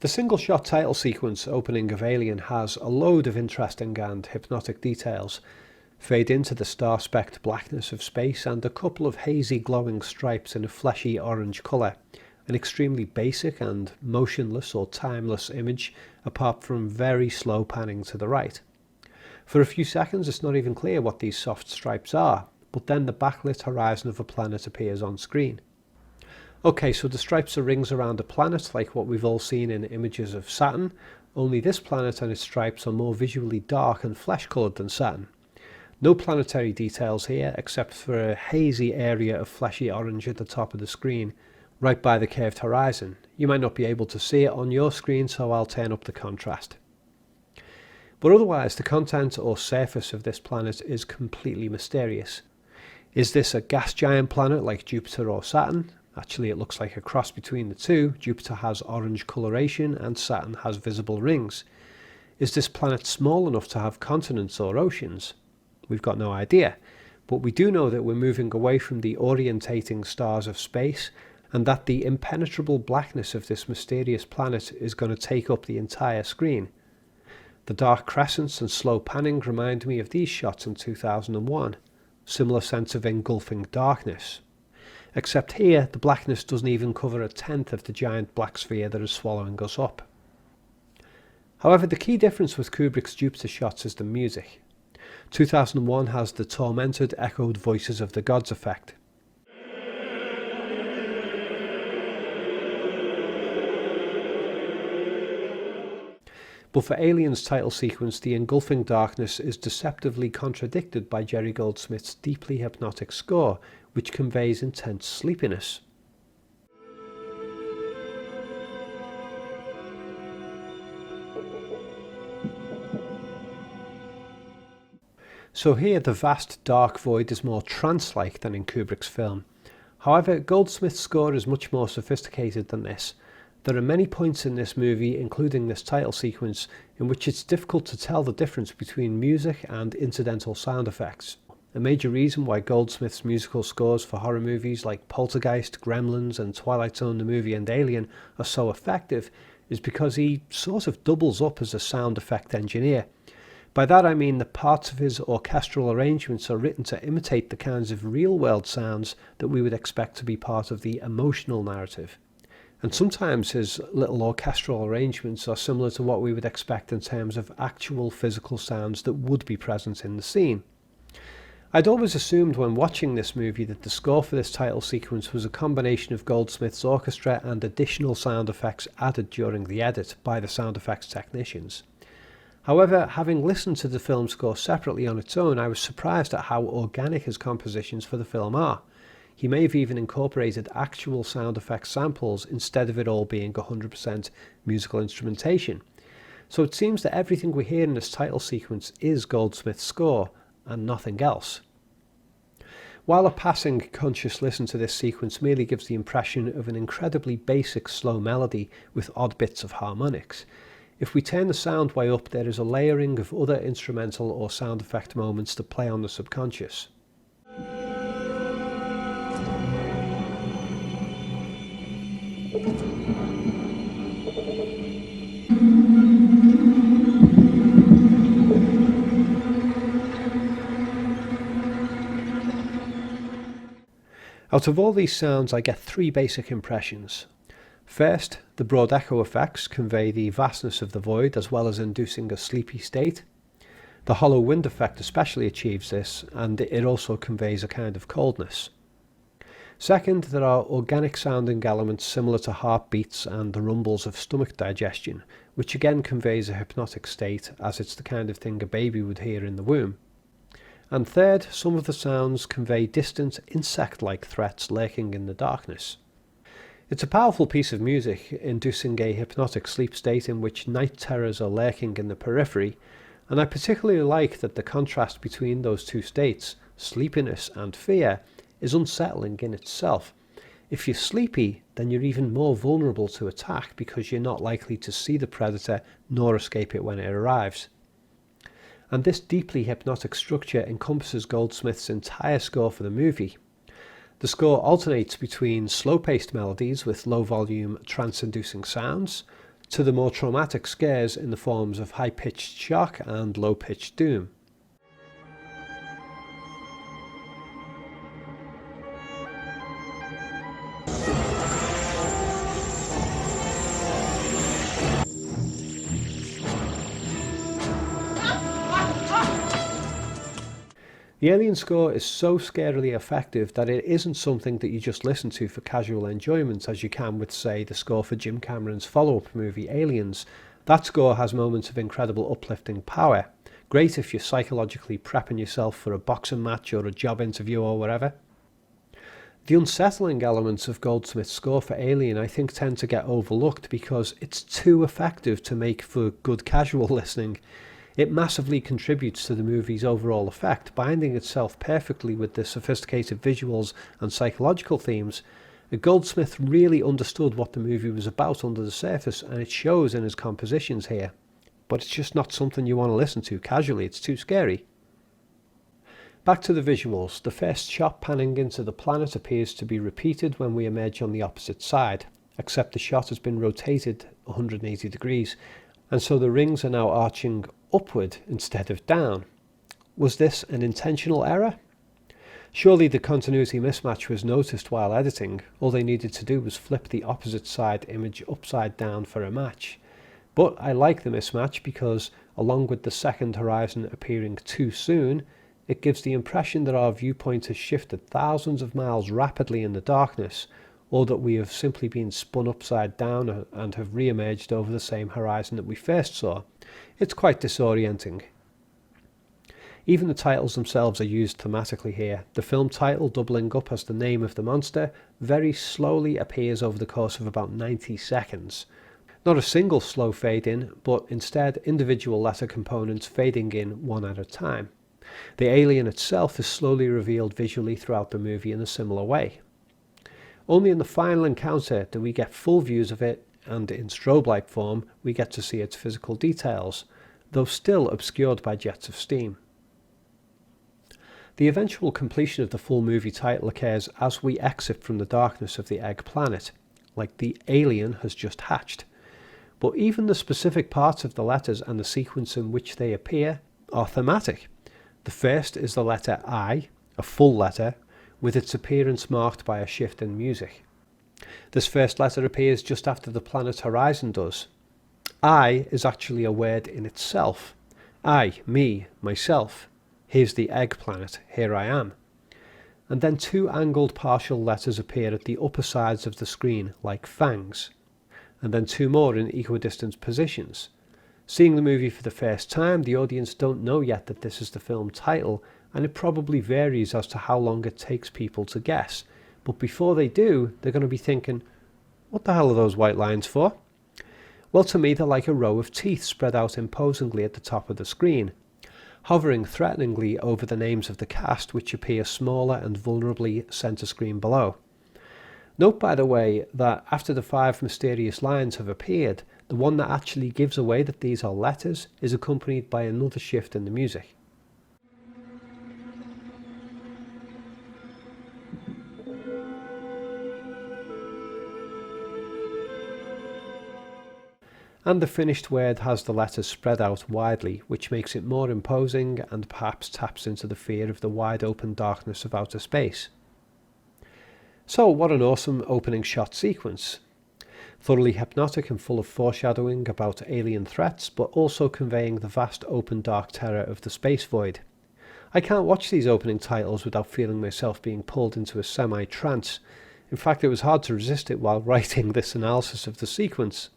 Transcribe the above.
The single-shot title sequence opening of Alien has a load of interesting and hypnotic details. Fade into the star-specked blackness of space and a couple of hazy glowing stripes in a fleshy orange colour. An extremely basic and motionless or timeless image apart from very slow panning to the right. For a few seconds it's not even clear what these soft stripes are, but then the backlit horizon of a planet appears on screen. Okay, so the stripes are rings around a planet like what we've all seen in images of Saturn, only this planet and its stripes are more visually dark and flesh-coloured than Saturn. No planetary details here except for a hazy area of fleshy orange at the top of the screen, right by the curved horizon. You might not be able to see it on your screen, so I'll turn up the contrast. But otherwise, the content or surface of this planet is completely mysterious. Is this a gas giant planet like Jupiter or Saturn? Actually, it looks like a cross between the two. Jupiter has orange coloration and Saturn has visible rings. Is this planet small enough to have continents or oceans? We've got no idea, but we do know that we're moving away from the orientating stars of space and that the impenetrable blackness of this mysterious planet is going to take up the entire screen. The dark crescents and slow panning remind me of these shots in 2001. Similar sense of engulfing darkness. Except here, the blackness doesn't even cover a tenth of the giant black sphere that is swallowing us up. However, the key difference with Kubrick's Jupiter shots is the music. 2001 has the tormented, echoed voices of the gods effect. But for Alien's title sequence, the engulfing darkness is deceptively contradicted by Jerry Goldsmith's deeply hypnotic score, which conveys intense sleepiness. So here the vast dark void is more trance-like than in Kubrick's film. However, Goldsmith's score is much more sophisticated than this. There are many points in this movie, including this title sequence, in which it's difficult to tell the difference between music and incidental sound effects. A major reason why Goldsmith's musical scores for horror movies like Poltergeist, Gremlins and Twilight Zone the movie and Alien are so effective is because he sort of doubles up as a sound effect engineer. By that I mean that parts of his orchestral arrangements are written to imitate the kinds of real-world sounds that we would expect to be part of the emotional narrative. And sometimes his little orchestral arrangements are similar to what we would expect in terms of actual physical sounds that would be present in the scene. I'd always assumed when watching this movie that the score for this title sequence was a combination of Goldsmith's orchestra and additional sound effects added during the edit by the sound effects technicians. However, having listened to the film score separately on its own, I was surprised at how organic his compositions for the film are. He may have even incorporated actual sound effects samples instead of it all being 100% musical instrumentation. So it seems that everything we hear in this title sequence is Goldsmith's score, and nothing else. While a passing conscious listen to this sequence merely gives the impression of an incredibly basic slow melody with odd bits of harmonics, if we turn the sound way up there is a layering of other instrumental or sound effect moments that play on the subconscious. Out of all these sounds I get three basic impressions. First, the broad echo effects convey the vastness of the void as well as inducing a sleepy state. The hollow wind effect especially achieves this, and it also conveys a kind of coldness. Second, there are organic sounding elements similar to heartbeats and the rumbles of stomach digestion, which again conveys a hypnotic state, as it's the kind of thing a baby would hear in the womb. And third, some of the sounds convey distant insect-like threats lurking in the darkness. It's a powerful piece of music, inducing a hypnotic sleep state in which night terrors are lurking in the periphery, and I particularly like that the contrast between those two states, sleepiness and fear, is unsettling in itself. If you're sleepy, then you're even more vulnerable to attack because you're not likely to see the predator nor escape it when it arrives. And this deeply hypnotic structure encompasses Goldsmith's entire score for the movie. The score alternates between slow-paced melodies with low-volume trance-inducing sounds, to the more traumatic scares in the forms of high-pitched shock and low-pitched doom. The Alien score is so scarily effective that it isn't something that you just listen to for casual enjoyment as you can with, say, the score for Jim Cameron's follow-up movie Aliens. That score has moments of incredible uplifting power. Great if you're psychologically prepping yourself for a boxing match or a job interview or whatever. The unsettling elements of Goldsmith's score for Alien I think tend to get overlooked because it's too effective to make for good casual listening. It massively contributes to the movie's overall effect, binding itself perfectly with the sophisticated visuals and psychological themes. Goldsmith really understood what the movie was about under the surface, and it shows in his compositions here. But it's just not something you want to listen to casually, it's too scary. Back to the visuals. The first shot panning into the planet appears to be repeated when we emerge on the opposite side, except the shot has been rotated 180 degrees, and so the rings are now arching upward instead of down. Was this an intentional error? Surely the continuity mismatch was noticed while editing. All they needed to do was flip the opposite side image upside down for a match. But I like the mismatch because, along with the second horizon appearing too soon, it gives the impression that our viewpoint has shifted thousands of miles rapidly in the darkness, or that we have simply been spun upside down and have re-emerged over the same horizon that we first saw. It's quite disorienting. Even the titles themselves are used thematically here. The film title, doubling up as the name of the monster, very slowly appears over the course of about 90 seconds. Not a single slow fade in, but instead individual letter components fading in one at a time. The alien itself is slowly revealed visually throughout the movie in a similar way. Only in the final encounter do we get full views of it, and in strobe light form we get to see its physical details, though still obscured by jets of steam. The eventual completion of the full movie title occurs as we exit from the darkness of the egg planet, like the alien has just hatched. But even the specific parts of the letters and the sequence in which they appear are thematic. The first is the letter I, a full letter, with its appearance marked by a shift in music. This first letter appears just after the planet's horizon does. I is actually a word in itself. I, me, myself. Here's the egg planet, here I am. And then two angled partial letters appear at the upper sides of the screen, like fangs. And then two more in equidistant positions. Seeing the movie for the first time, the audience don't know yet that this is the film title, and it probably varies as to how long it takes people to guess. But before they do, they're going to be thinking, what the hell are those white lines for? Well, to me, they're like a row of teeth spread out imposingly at the top of the screen, hovering threateningly over the names of the cast, which appear smaller and vulnerably centre screen below. Note, by the way, that after the 5 mysterious lines have appeared, the one that actually gives away that these are letters is accompanied by another shift in the music. And the finished word has the letters spread out widely, which makes it more imposing and perhaps taps into the fear of the wide open darkness of outer space. So what an awesome opening shot sequence. Thoroughly hypnotic and full of foreshadowing about alien threats, but also conveying the vast open dark terror of the space void. I can't watch these opening titles without feeling myself being pulled into a semi-trance. In fact, it was hard to resist it while writing this analysis of the sequence.